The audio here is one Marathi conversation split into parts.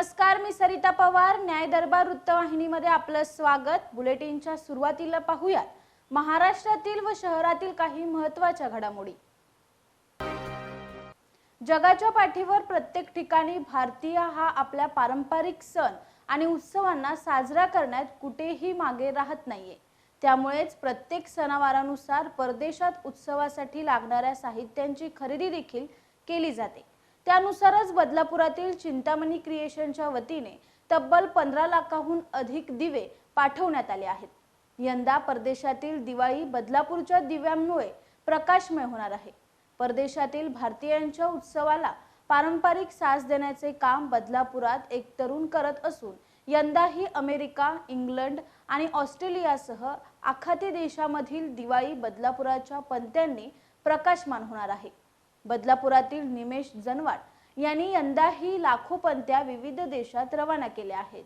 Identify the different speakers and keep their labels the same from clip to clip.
Speaker 1: नमस्कार, मी सरिता पवार. न्याय दरबार वृत्तवाहिनीमध्ये आपलं स्वागत. बुलेटिनच्या सुरुवातीला पाहूया महाराष्ट्रातील व शहरातील काही महत्त्वाच्या घडामोडी. जगाच्या पाठीवर प्रत्येक ठिकाणी भारतीय हा आपल्या पारंपरिक सण आणि उत्सवांना साजरा करण्यात कुठेही मागे राहत नाहीये. त्यामुळेच प्रत्येक सणावारानुसार परदेशात उत्सवासाठी लागणाऱ्या साहित्यांची खरेदी देखील केली जाते. त्यानुसारच बदलापुरातील चिंतामणी क्रिएशनच्या वतीने तब्बल 15 लाखाहून अधिक दिवे पाठवण्यात आले आहेत. यंदा परदेशातील दिवाळी बदलापूरच्या दिव्यांमुळे प्रकाशमय होणार आहे. परदेशातील भारतीयांच्या उत्सवाला पारंपरिक साज देण्याचे काम बदलापुरात एक तरुण करत असून यंदाही अमेरिका, इंग्लंड आणि ऑस्ट्रेलियासह आखाती देशामधील दिवाळी बदलापुराच्या पणत्यांनी प्रकाशमान होणार आहे. बदलापुरातील निमेश जनवाड यांनी यंदाही लाखो पणत्या विविध देशात रवाना केल्या आहेत.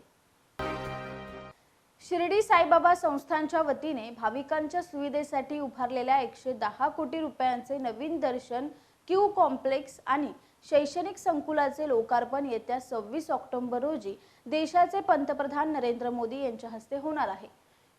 Speaker 1: शिर्डी साईबाबा संस्थानच्या वतीने भाविकांच्या सुविधेसाठी उभारलेल्या 110 कोटी रुपयांचे नवीन दर्शन क्यू कॉम्प्लेक्स आणि शैक्षणिक संकुलाचे लोकार्पण येत्या 26 ऑक्टोबर रोजी देशाचे पंतप्रधान नरेंद्र मोदी यांच्या हस्ते होणार आहे.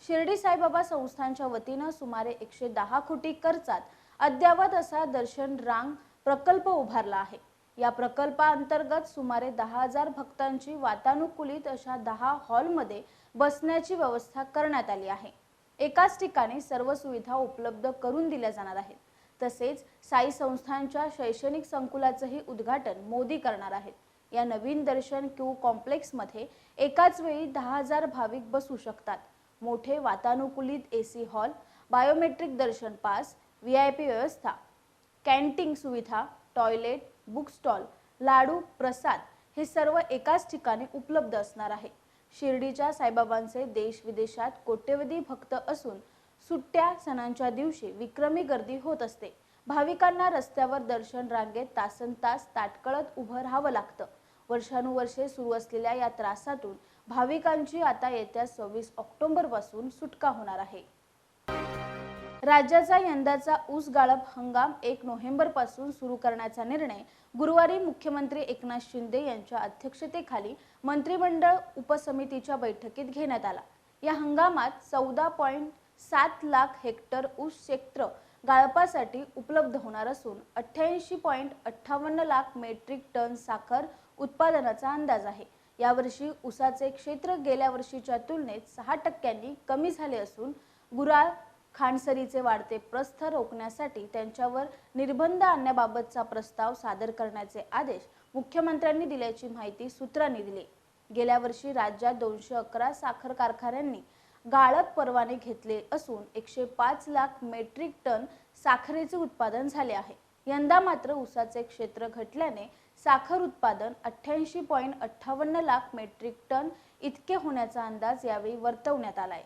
Speaker 1: शिर्डी साईबाबा संस्थानच्या वतीने सुमारे 110 कोटी खर्चात अद्यावत असा दर्शन रांग प्रकल्प उभारला आहे. या प्रकल्पाअंतर्गत सुमारे 10,000 भक्तांची वातानुकूलित अशा 10 हॉलमध्ये बसण्याची व्यवस्था करण्यात आली आहे. एकाच ठिकाणी सर्व सुविधा उपलब्ध करून दिल्या जाणार आहेत. तसेच साई संस्थानच्या शैक्षणिक संकुलाचेही उद्घाटन मोदी करणार आहेत. या नवीन दर्शन क्यू कॉम्प्लेक्समध्ये एकाच वेळी 10,000 भाविक बसू शकतात. मोठे वातानुकूलित एसी हॉल, बायोमेट्रिक दर्शन पास, VIP व्यवस्था, कॅन्टीन सुविधा, टॉयलेट, बुक स्टॉल, लाडू, प्रसाद हे सर्व एकाच ठिकाणी उपलब्ध असणार आहे. शिर्डीच्या साईबाबांचे देश विदेशात कोट्यवधी भक्त असून सुट्ट्या सणांच्या दिवशी विक्रमी गर्दी होत असते. भाविकांना रस्त्यावर दर्शन रांगेत तासनतास ताटकळत उभं राहावं लागतं. वर्षानुवर्षे सुरू असलेल्या या त्रासातून भाविकांची आता येत्या 26 ऑक्टोबर पासून सुटका होणार आहे. राज्याचा यंदाचा ऊस गाळप हंगाम 1 नोव्हेंबर पासून सुरू करण्याचा निर्णय गुरुवारी मुख्यमंत्री एकनाथ शिंदे यांच्या अध्यक्षतेखाली मंत्रिमंडळ उपसमितीच्या बैठकीत घेण्यात आला. या हंगामात 14.7 लाख हेक्टर ऊस क्षेत्र गाळपासाठी उपलब्ध होणार असून 88.58 लाख मेट्रिक टन साखर उत्पादनाचा अंदाज आहे. यावर्षी ऊसाचे क्षेत्र गेल्या वर्षीच्या तुलनेत 6% कमी झाले असून गुराळ खांडसरीचे वाढते प्रस्थ रोखण्यासाठी त्यांच्यावर निर्बंध आणण्याबाबतचा प्रस्ताव सादर करण्याचे आदेश मुख्यमंत्र्यांनी दिल्याची माहिती सूत्रांनी दिली. गेल्या वर्षी राज्यात 211 साखर कारखान्यांनी गाळप परवाने घेतले असून 105 लाख मेट्रिक टन साखरेचे उत्पादन झाले आहे. यंदा मात्र ऊसाचे क्षेत्र घटल्याने साखर उत्पादन 88.58 लाख मेट्रिक टन इतके होण्याचा अंदाज यावेळी वर्तवण्यात आलाय.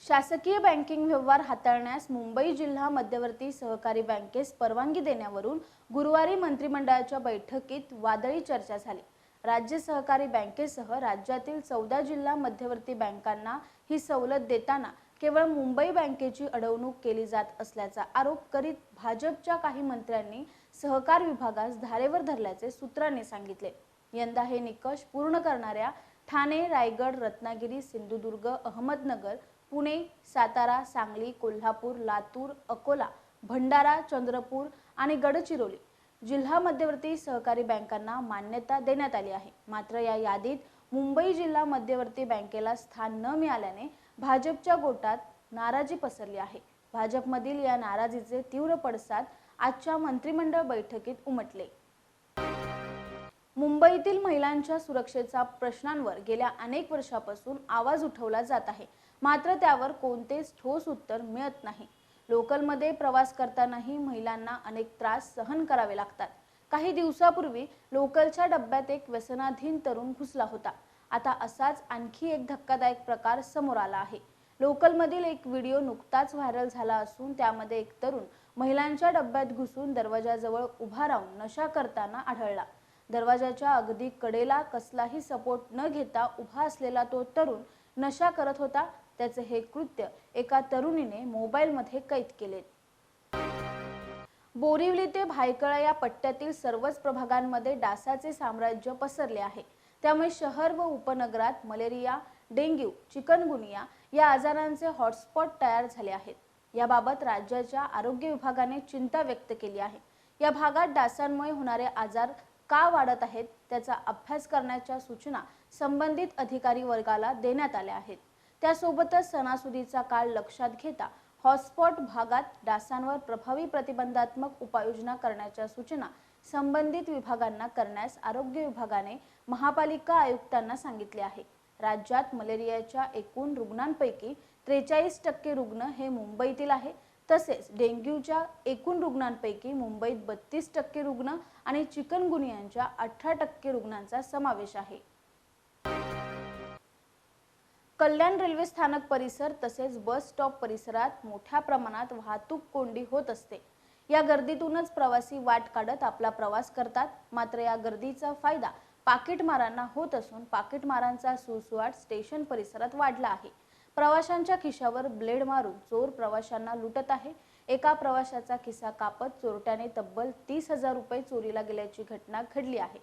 Speaker 1: शासकीय बँकिंग व्यवहार हाताळण्यास मुंबई जिल्हा मध्यवर्ती सहकारी बँकेस परवानगी देण्यावरून गुरुवारी मंत्रिमंडळाच्या बैठकीत वादळी चर्चा झाली. राज्य सहकारी बँकेसह राज्यातील 14 जिल्हा मध्यवर्ती बँकांना ही सवलत देताना केवळ मुंबई बँकेची अडवणूक केली जात असल्याचा आरोप करीत भाजपच्या काही मंत्र्यांनी सहकार विभागास धारेवर धरल्याचे सूत्रांनी सांगितले. यंदा हे निकष पूर्ण करणाऱ्या ठाणे, रायगड, रत्नागिरी, सिंधुदुर्ग, अहमदनगर, पुणे, सातारा, सांगली, कोल्हापूर, लातूर, अकोला, भंडारा, चंद्रपूर आणि गडचिरोली जिल्हा मध्यवर्ती सहकारी बँकांना मान्यता देण्यात आली आहे. मात्र या यादीत मुंबई जिल्हा मध्यवर्ती बँकेला स्थान न मिळाल्याने भाजपच्या गोटात नाराजी पसरली आहे. भाजपमधील या नाराजीचे तीव्र पडसाद आजच्या मंत्रिमंडळ बैठकीत उमटले. मुंबईतील महिलांच्या सुरक्षेच्या प्रश्नांवर गेल्या अनेक वर्षापासून आवाज उठवला जात आहे. मात्र त्यावर कोणतेच ठोस उत्तर मिळत नाही. लोकलमध्ये प्रवास करतानाही महिलांना अनेक त्रास सहन करावे लागतात. काही दिवसापूर्वी लोकलच्या डब्यात एक व्यसनाधीन तरुण घुसला होता. आता असाच आणखी एक धक्कादायक प्रकार समोर आला आहे. लोकलमधील एक व्हिडिओ नुकताच व्हायरल झाला असून त्यामध्ये एक तरुण महिलांच्या डब्यात घुसून दरवाजाजवळ उभा राहून नशा करताना आढळला. दरवाजाच्या अगदी कडेला कसलाही सपोर्ट न घेता उभा असलेला तो तरुण नशा करत होता. त्याचे हे कृत्य एका तरुणीने मोबाईलमध्ये कैद केले. बोरिवली ते भायखळा या पट्ट्यातील सर्वच प्रभागांमध्ये डासाचे साम्राज्य पसरले आहे। त्यामुळे शहर व उपनगरात मलेरिया, डेंग्यू, चिकनगुनिया या आजारांचे हॉटस्पॉट तयार झाले आहेत। याबाबत राज्याच्या आरोग्य विभागाने चिंता व्यक्त केली आहे। या भागात डासांमुळे होणारे आजार का वाढत आहेत त्याचा अभ्यास करण्याच्या सूचना संबंधित अधिकारी वर्गाला देण्यात आल्या आहेत। त्यासोबतच सणासुदीचा काळ लक्षात घेता हॉटस्पॉट भागात डासांवर प्रभावी प्रतिबंधात्मक उपाययोजना करण्याच्या सूचना संबंधित विभागांना करण्यास आरोग्य विभागाने महापालिका आयुक्तांना सांगितले आहे। राज्यात मलेरियाच्या एकूण रुग्णांपैकी 43% रुग्ण हे मुंबईतील आहे। तसेच डेंग्यूच्या एकूण रुग्णांपैकी मुंबईत 32% रुग्ण आणि चिकनगुनियाच्या 18% रुग्णांचा समावेश आहे। कल्याण रेल्वे स्थानक परिसर तसेच बस स्टॉप परिसरात मोठ्या प्रमाणात वाहतूक कोंडी होत असते। या गर्दीतूनच प्रवासी वाट काढत आपला प्रवास करतात। मात्र या गर्दीचा फायदा पाकिटमारांना होत असून पाकिटमारांचा सुळसुळाट स्टेशन परिसरात वाढला आहे। प्रवाशांच्या खिशावर ब्लेड मारून चोर प्रवाशांना लुटत आहे। एका प्रवाशाचा खिसा कापत चोरट्याने तब्बल 30,000 रुपये चोरीला गेल्याची घटना घडली आहे।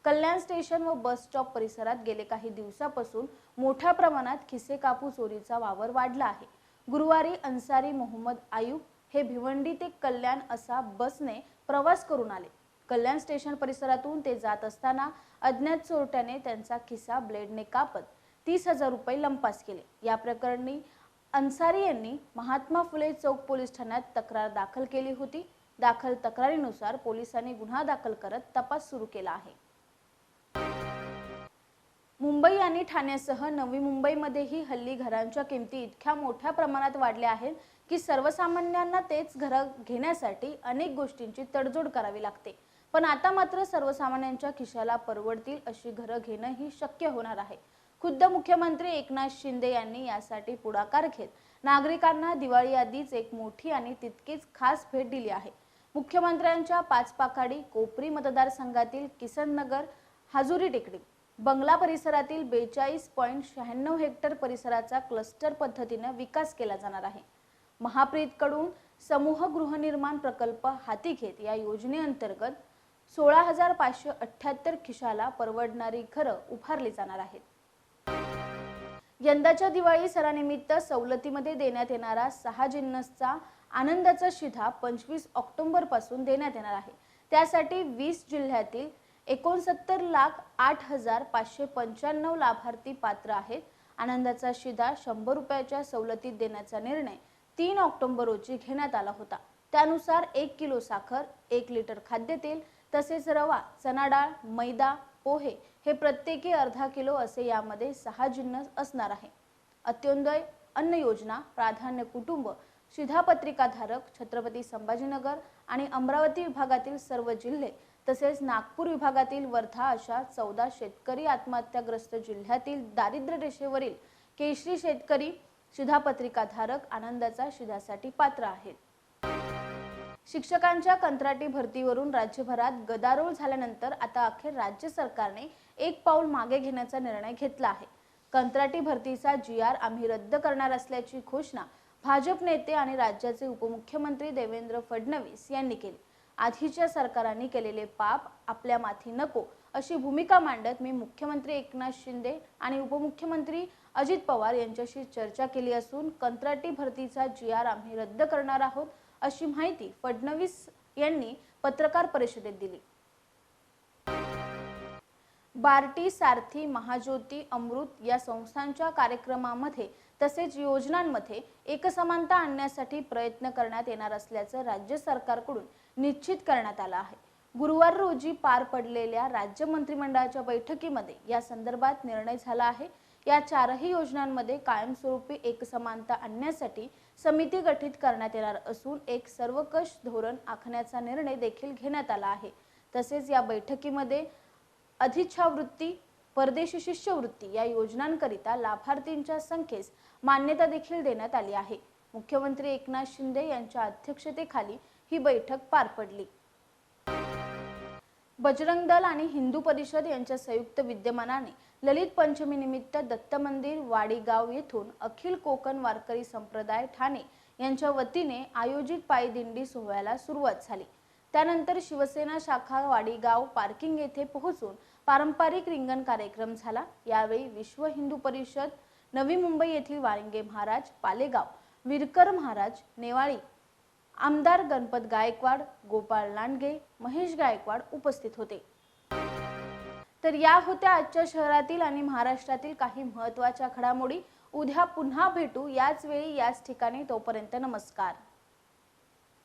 Speaker 1: कल्याण स्टेशन व बस स्टॉप परिसरात गेले काही दिवसापासून मोठ्या प्रमाणात खिसे कापू चोरीचा वावर वाढला आहे। गुरुवारी अन्सारी मोहम्मद आयुब हे भिवंडी ते कल्याण असा बसने प्रवास करून आले। कल्याण स्टेशन परिसरातून ते जात असताना अज्ञात चोरट्याने त्यांचा खिसा ब्लेडने कापत 30,000 रुपये लंपास केले। या प्रकरणी अन्सारी यांनी महात्मा फुले चौक पोलीस ठाण्यात तक्रार दाखल केली होती। दाखल तक्रारीनुसार पोलिसांनी गुन्हा दाखल करत तपास सुरू केला आहे। मुंबई आणि ठाण्यासह नवी मुंबईमध्येही हल्ली घरांच्या किमती इतक्या मोठ्या प्रमाणात वाढल्या आहेत की सर्वसामान्यांना तेच घर घेण्यासाठी अनेक गोष्टींची तडजोड करावी लागते। पण आता मात्र सर्वसामान्यांच्या खिशाला परवडतील अशी घरं घेणंही शक्य होणार आहे। खुद्द मुख्यमंत्री एकनाथ शिंदे यांनी यासाठी पुढाकार घेत नागरिकांना दिवाळी आधीच एक मोठी आणि तितकीच खास भेट दिली आहे। मुख्यमंत्र्यांच्या पाचपाखाडी कोपरी मतदारसंघातील किसन नगर, हाजुरी टेकडी, बंगला परिसरातील 42.96 हेक्टर परिसराचा क्लस्टर पद्धतीने विकास केला जाणार आहे। महाप्रीतकडून समूह गृहनिर्माण प्रकल्प हाती घेत या योजनेअंतर्गत 16,578 खिशाला परवडणारी घरं उभारली जाणार आहेत। यंदाच्या दिवाळी सणानिमित्त सवलतीमध्ये देण्यात येणारा 6 जिन्नसचा आनंदाचा शिधा 25 ऑक्टोबर पासून देण्यात येणार आहे। त्यासाठी 20 जिल्ह्यातील 69,08,595 लाभार्थी पात्र आहेत। आनंदाचा शिधा 100 रुपयाच्या सवलतीत देण्याचा निर्णय 3 ऑक्टोबर रोजी घेण्यात आला होता। त्यानुसार 1 किलो साखर, 1 लिटर खाद्यतेल तसेच रवा, चना डाळ, मैदा, पोहे हे प्रत्येकी अर्धा किलो असे यामध्ये 6 जिन्नस असणार आहे। अंत्योदय अन्न योजना, प्राधान्य कुटुंब, शिधापत्रिकाधारक, छत्रपती संभाजीनगर आणि अमरावती विभागातील सर्व जिल्हे तसेच नागपूर विभागातील वर्धा अशा 14 शेतकरी आत्महत्याग्रस्त जिल्ह्यातील दारिद्र्य रेषेवरील केशरी शेतकरी शिधापत्रिकाधारक आनंदाचा शिधासाठी पात्र आहेत। शिक्षकांच्या कंत्राटी भरतीवरून राज्यभरात गदारोळ झाल्यानंतर आता अखेर राज्य सरकारने एक पाऊल मागे घेण्याचा निर्णय घेतला आहे। कंत्राटी भरतीचा GR आम्ही रद्द करणार असल्याची घोषणा भाजप नेते आणि राज्याचे उपमुख्यमंत्री देवेंद्र फडणवीस यांनी केली। आधीच्या सरकारांनी केलेले पाप आपल्या माथी नको अशी भूमिका मांडत मी मुख्यमंत्री एकनाथ शिंदे आणि उपमुख्यमंत्री अजित पवार यांच्याशी चर्चा केली असून कंत्राटी भरतीचा GR आम्ही रद्द करणार आहोत अशी माहिती फडणवीस यांनी पत्रकार परिषदेत दिली। बार्टी, सारथी, महाज्योती, अमृत या संस्थांच्या कार्यक्रमामध्ये तसेच योजनांमध्ये एकसमानता आणण्यासाठी प्रयत्न करण्यात येणार असल्याचं राज्य सरकारकडून निश्चित करण्यात आलं आहे। गुरुवार रोजी पार पडलेल्या राज्य मंत्रिमंडळाच्या बैठकीमध्ये या संदर्भात निर्णय झाला आहे। या 4ही योजनांमध्ये कायमस्वरूपी एकसमानता आणण्यासाठी समिती गठीत करण्यात येणार असून एक सर्वकष धोरण आखण्याचा निर्णय देखील घेण्यात आला आहे। तसेच या बैठकीमध्ये अधिच्छावृत्ती, परदेशी शिष्यवृत्ती या योजनांकरिता लाभार्थींच्या संख्येस मान्यता देखील देण्यात आली आहे। मुख्यमंत्री एकनाथ शिंदे यांच्या अध्यक्षतेखाली ही बैठक पार पडली। बजरंग दल आणि हिंदू परिषद यांच्या संयुक्त विद्यमानाने ललित पंचमी निमित्त दत्त मंदिर वाडीगाव येथून अखिल कोकण वारकरी संप्रदाय ठाणे यांच्या वतीने आयोजित पायी दिंडी सोहळ्याला सुरुवात झाली। त्यानंतर शिवसेना शाखा वाडीगाव पार्किंग येथे पोहोचून पारंपरिक रिंगण कार्यक्रम झाला। यावेळी विश्व हिंदू परिषद नवी मुंबई येथील वाळिंगे महाराज, पालेगाव विरकर महाराज, नेवाळी आमदार गणपत गायकवाड, गोपाळ लांडगे, महेश गायकवाड उपस्थित होते। तर या होत्या आजच्या शहरातील आणि महाराष्ट्रातील काही महत्त्वाच्या घडामोडी। उद्या पुन्हा भेटू याच वेळी याच ठिकाणी। तोपर्यंत नमस्कार।